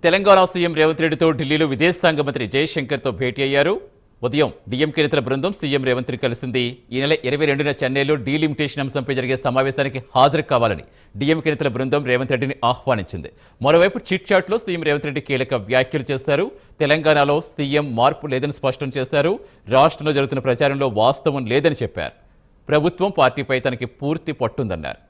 Telangana CM Revanth రెడ్డితో ఢిల్లీలో విదేశాంగ మంత్రి జయశంకర్తో భేటీ అయ్యారు. ఉదయం డీఎంకే నేతల బృందం సీఎం రేవంత్ రెడ్డి కలిసింది. ఈ నెల 22న చెన్నైలో డీలిమిటేషన్ అంశంపై జరిగే సమావేశానికి హాజరు కావాలని డీఎంకే నేతల బృందం రేవంత్ రెడ్డిని ఆహ్వానించింది. మరోవైపు చిట్ చాట్లో సీఎం రేవంత్ రెడ్డి కీలక వ్యాఖ్యలు చేశారు. తెలంగాణలో సీఎం మార్పు లేదని స్పష్టం చేశారు. రాష్ట్రంలో జరుగుతున్న ప్రచారంలో వాస్తవం లేదని చెప్పారు. ప్రభుత్వం పార్టీపై తనకి పూర్తి పట్టుందన్నారు.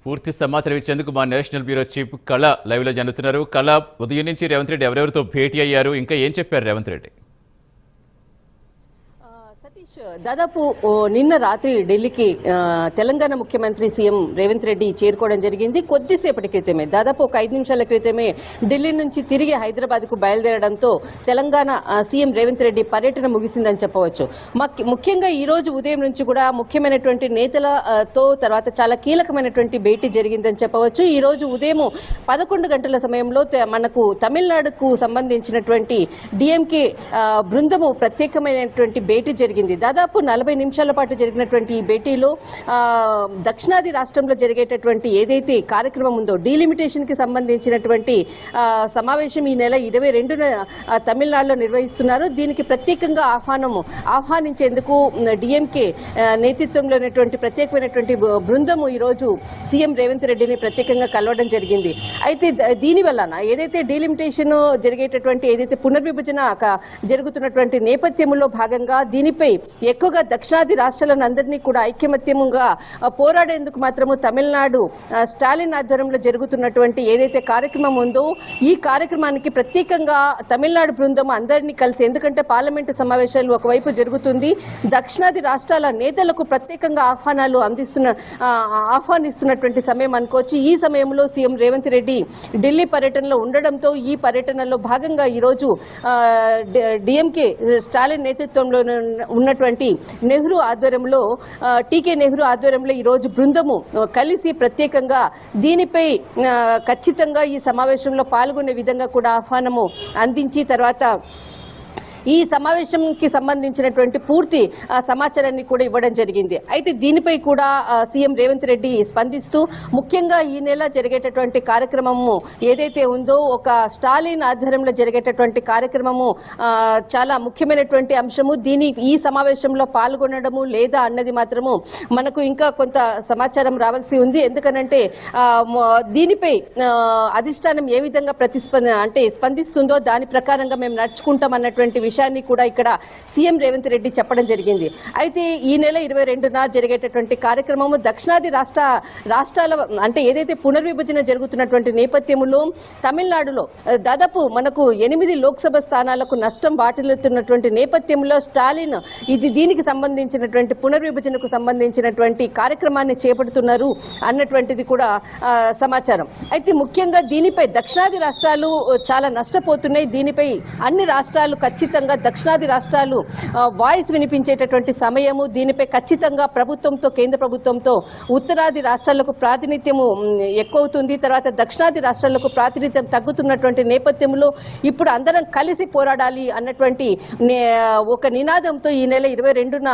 పూర్తి సమాచారం ఇచ్చేందుకు మా నేషనల్ బ్యూరో చీఫ్ కళ లైవ్ లో జరుగుతున్నారు. కళ, ఉదయం నుంచి రేవంత్ రెడ్డి ఎవరెవరితో భేటీ అయ్యారు, ఇంకా ఏం చెప్పారు రేవంత్ రెడ్డి? దాదాపు నిన్న రాత్రి ఢిల్లీకి తెలంగాణ ముఖ్యమంత్రి సీఎం రేవంత్ రెడ్డి చేరుకోవడం జరిగింది. కొద్దిసేపటి క్రితమే, దాదాపు ఒక 5 నిమిషాల క్రితమే ఢిల్లీ నుంచి తిరిగి హైదరాబాద్కు బయలుదేరడంతో తెలంగాణ సీఎం రేవంత్ రెడ్డి పర్యటన ముగిసిందని చెప్పవచ్చు. ముఖ్యంగా ఈ రోజు ఉదయం నుంచి కూడా ముఖ్యమైనటువంటి నేతలతో తర్వాత చాలా కీలకమైనటువంటి భేటీ జరిగిందని చెప్పవచ్చు. ఈ రోజు ఉదయం 11 గంటల సమయంలో మనకు తమిళనాడుకు సంబంధించినటువంటి డిఎంకే బృందము ప్రత్యేకమైనటువంటి భేటీ జరిగింది. దాదాపు 40 నిమిషాల పాటు జరిగినటువంటి ఈ భేటీలో దక్షిణాది రాష్ట్రంలో జరిగేటటువంటి ఏదైతే కార్యక్రమం ఉందో డీలిమిటేషన్ కి సంబంధించినటువంటి సమావేశం ఈ నెల 22న తమిళనాడులో నిర్వహిస్తున్నారు. దీనికి ప్రత్యేకంగా ఆహ్వానించేందుకు డిఎంకే నేతృత్వంలో ఉన్నటువంటి ప్రత్యేకమైనటువంటి బృందము ఈరోజు సీఎం రేవంత్ రెడ్డిని ప్రత్యేకంగా కలవడం జరిగింది. అయితే దీని వలన ఏదైతే డీలిమిటేషన్ జరిగేటటువంటి ఏదైతే పునర్విభజన జరుగుతున్నటువంటి నేపథ్యంలో భాగంగా దీనిపై ఎక్కువగా దక్షిణాది రాష్ట్రాలను అందరినీ కూడా ఐక్యమత్యముగా పోరాడేందుకు మాత్రము తమిళనాడు స్టాలిన్ ఆధ్వర్యంలో జరుగుతున్నటువంటి ఏదైతే కార్యక్రమం ఉందో ఈ కార్యక్రమానికి ప్రత్యేకంగా తమిళనాడు బృందం అందరినీ కలిసి, ఎందుకంటే పార్లమెంటు సమావేశాలు ఒకవైపు జరుగుతుంది, దక్షిణాది రాష్ట్రాల నేతలకు ప్రత్యేకంగా ఆహ్వానిస్తున్నటువంటి సమయం అనుకోవచ్చు. ఈ సమయంలో సీఎం రేవంత్ రెడ్డి ఢిల్లీ పర్యటనలో ఉండడంతో ఈ పర్యటనలో భాగంగా ఈరోజు డిఎంకే స్టాలిన్ నేతృత్వంలో ఉన్నటువంటి నెహ్రూ ఆధ్వర్యంలో టీకే నెహ్రూ ఆధ్వర్యంలో ఈరోజు బృందము కలిసి ప్రత్యేకంగా దీనిపై ఖచ్చితంగా ఈ సమావేశంలో పాల్గొనే విధంగా కూడా ఆహ్వానము అందించి తర్వాత ఈ సమావేశంకి సంబంధించినటువంటి పూర్తి సమాచారాన్ని కూడా ఇవ్వడం జరిగింది. అయితే దీనిపై కూడా సీఎం రేవంత్ రెడ్డి స్పందిస్తూ ముఖ్యంగా ఈ నెల జరిగేటటువంటి కార్యక్రమము ఏదైతే ఉందో ఒక స్టాలిన్ ఆధ్వర్యంలో జరిగేటటువంటి కార్యక్రమము చాలా ముఖ్యమైనటువంటి అంశము. ఈ సమావేశంలో పాల్గొనడము లేదా అన్నది మాత్రము మనకు ఇంకా కొంత సమాచారం రావాల్సి ఉంది. ఎందుకనంటే దీనిపై అధిష్టానం ఏ విధంగా స్పందిస్తుందో దాని ప్రకారంగా మేము నడుచుకుంటాం అన్నటువంటి విషయాన్ని కూడా ఇక్కడ సీఎం రేవంత్ రెడ్డి చెప్పడం జరిగింది. అయితే ఈ నెల 22న జరిగేటటువంటి కార్యక్రమము దక్షిణాది రాష్ట్రాల అంటే ఏదైతే పునర్విభజన జరుగుతున్నటువంటి నేపథ్యంలో తమిళనాడులో దాదాపు మనకు 8 లోక్సభ స్థానాలకు నష్టం వాటిల్లుతున్నటువంటి నేపథ్యంలో స్టాలిన్ దీనికి సంబంధించినటువంటి పునర్విభజనకు సంబంధించినటువంటి కార్యక్రమాన్ని చేపడుతున్నారు అన్నటువంటిది కూడా సమాచారం. అయితే ముఖ్యంగా దీనిపై దక్షిణాది రాష్ట్రాలు చాలా నష్టపోతున్నాయి. దీనిపై అన్ని రాష్ట్రాలు ఖచ్చితంగా దక్షిణాది రాష్ట్రాలు వాయిస్ వినిపించేటటువంటి సమయము. దీనిపై ఖచ్చితంగా కేంద్ర ప్రభుత్వంతో ఉత్తరాది రాష్ట్రాలకు ప్రాతినిధ్యము ఎక్కువ అవుతుంది. తర్వాత దక్షిణాది రాష్ట్రాలకు ప్రాతినిధ్యం తగ్గుతున్నటువంటి నేపథ్యంలో ఇప్పుడు అందరం కలిసి పోరాడాలి అన్నటువంటి ఒక నినాదంతో ఈ నెల 22న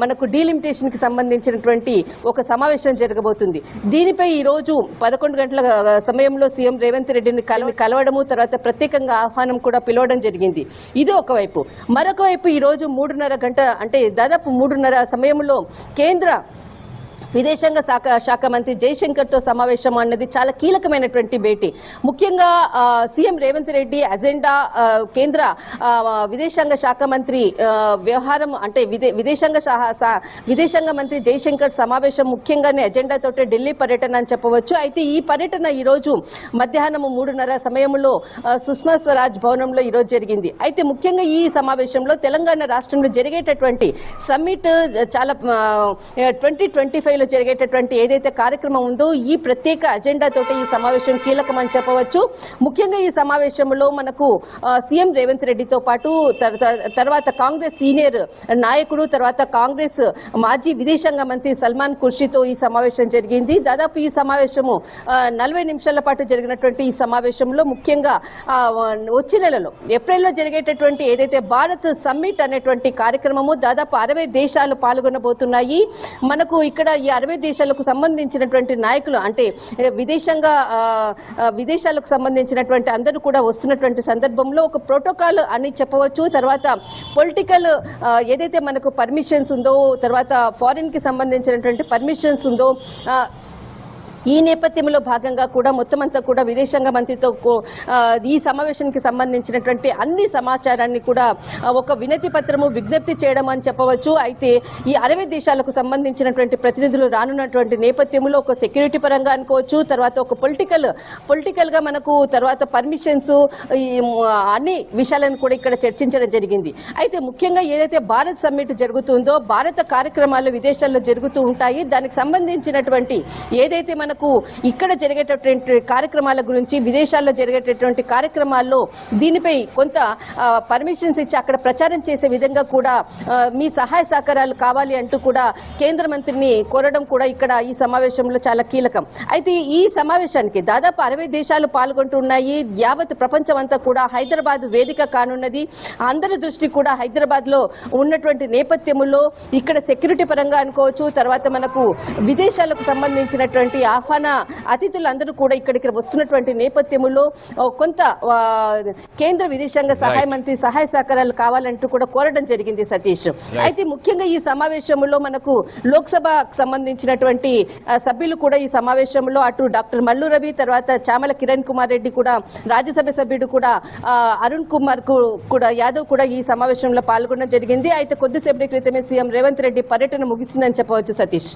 మనకు డీలిమిటేషన్ కి సంబంధించినటువంటి ఒక సమావేశం జరగబోతుంది. దీనిపై ఈ రోజు 11 గంటల సమయంలో సీఎం రేవంత్ రెడ్డిని కలవడము తర్వాత ప్రత్యేకంగా ఆహ్వానం కూడా పిలవడం జరిగింది. ఇది ఒకవైపు. మరొక వైపు ఈరోజు 3:30 గంట అంటే దాదాపు 3:30 సమయంలో కేంద్ర విదేశాంగ శాఖ మంత్రి జయశంకర్తో సమావేశం అన్నది చాలా కీలకమైనటువంటి భేటీ. ముఖ్యంగా సీఎం రేవంత్ రెడ్డి అజెండా కేంద్ర విదేశాంగ శాఖ మంత్రి వ్యవహారం అంటే విదేశాంగ మంత్రి జయశంకర్ సమావేశం ముఖ్యంగానే అజెండాతోటే ఢిల్లీ పర్యటన అని చెప్పవచ్చు. అయితే ఈ పర్యటన ఈరోజు మధ్యాహ్నం 3:30 సమయంలో సుష్మా స్వరాజ్ భవనంలో ఈరోజు జరిగింది. అయితే ముఖ్యంగా ఈ సమావేశంలో తెలంగాణ రాష్ట్రంలో జరిగేటటువంటి సమ్మిట్ చాలా 2025 స్థాయిలో జరిగేటటువంటి ఏదైతే కార్యక్రమం ఉందో ఈ ప్రత్యేక అజెండాతోటి ఈ సమావేశం కీలకమని చెప్పవచ్చు. ముఖ్యంగా ఈ సమావేశంలో మనకు సీఎం రేవంత్ రెడ్డితో పాటు తర్వాత కాంగ్రెస్ సీనియర్ నాయకుడు, తర్వాత కాంగ్రెస్ మాజీ విదేశాంగ మంత్రి సల్మాన్ ఖుర్షీతో ఈ సమావేశం జరిగింది. దాదాపు ఈ సమావేశము 40 నిమిషాల పాటు జరిగినటువంటి ఈ సమావేశంలో ముఖ్యంగా వచ్చే నెలలో ఏప్రిల్లో జరిగేటటువంటి ఏదైతే భారత్ సమ్మిట్ అనేటువంటి కార్యక్రమము దాదాపు 60 దేశాలు పాల్గొనబోతున్నాయి. మనకు ఇక్కడ ఈ 60 దేశాలకు సంబంధించినటువంటి నాయకులు అంటే విదేశాలకు సంబంధించినటువంటి అందరూ కూడా వస్తున్నటువంటి సందర్భంలో ఒక ప్రోటోకాల్ అని చెప్పవచ్చు. తర్వాత పొలిటికల్ ఏదైతే మనకు పర్మిషన్స్ ఉందో, తర్వాత ఫారిన్ కి సంబంధించినటువంటి పర్మిషన్స్ ఉందో, ఈ నేపథ్యంలో భాగంగా కూడా మొత్తం అంతా కూడా విదేశాంగ మంత్రితో ఈ సమావేశానికి సంబంధించినటువంటి అన్ని సమాచారాన్ని కూడా ఒక వినతి పత్రము విజ్ఞప్తి చేయడం అని చెప్పవచ్చు. అయితే ఈ 60 దేశాలకు సంబంధించినటువంటి ప్రతినిధులు రానున్నటువంటి నేపథ్యంలో ఒక సెక్యూరిటీ పరంగా అనుకోవచ్చు, తర్వాత ఒక పొలిటికల్ గా మనకు తర్వాత పర్మిషన్స్, అన్ని విషయాలను కూడా ఇక్కడ చర్చించడం జరిగింది. అయితే ముఖ్యంగా ఏదైతే భారత్ సమ్మిట్ జరుగుతుందో, భారత కార్యక్రమాలు విదేశాల్లో జరుగుతూ ఉంటాయి. దానికి సంబంధించినటువంటి ఏదైతే మనకు ఇక్కడ జరిగేటటువంటి కార్యక్రమాల గురించి, విదేశాల్లో జరిగేటటువంటి కార్యక్రమాల్లో దీనిపై కొంత పర్మిషన్స్ ఇచ్చి అక్కడ ప్రచారం చేసే విధంగా కూడా మీ సహాయ సహకారాలు కావాలి అంటూ కూడా కేంద్ర మంత్రిని కోరడం కూడా ఇక్కడ ఈ సమావేశంలో చాలా కీలకం. అయితే ఈ సమావేశానికి దాదాపు 60 దేశాలు పాల్గొంటున్నాయి. యావత్ ప్రపంచం అంతా కూడా హైదరాబాద్ వేదిక కానున్నది. అందరి దృష్టి కూడా హైదరాబాద్ లో ఉన్నటువంటి నేపథ్యంలో ఇక్కడ సెక్యూరిటీ పరంగా అనుకోవచ్చు, తర్వాత మనకు విదేశాలకు సంబంధించినటువంటి ఆహ్వాన అతిథులందరూ కూడా ఇక్కడికి వస్తున్నటువంటి నేపథ్యంలో కొంత కేంద్ర విదేశాంగ సహాయ మంత్రి సహాయ సహకారాలు కావాలంటూ కూడా కోరడం జరిగింది సతీష్. అయితే ముఖ్యంగా ఈ సమావేశంలో మనకు లోక్సభకు సంబంధించినటువంటి సభ్యులు కూడా ఈ సమావేశంలో అటు డాక్టర్ మల్లు రవి, తర్వాత చామల కిరణ్ కుమార్ రెడ్డి కూడా, రాజ్యసభ సభ్యుడు కూడా అరుణ్ కుమార్ కూడా యాదవ్ కూడా ఈ సమావేశంలో పాల్గొనడం జరిగింది. అయితే కొద్దిసేపటి క్రితమే సీఎం రేవంత్ రెడ్డి పర్యటన ముగిసిందని చెప్పవచ్చు సతీష్.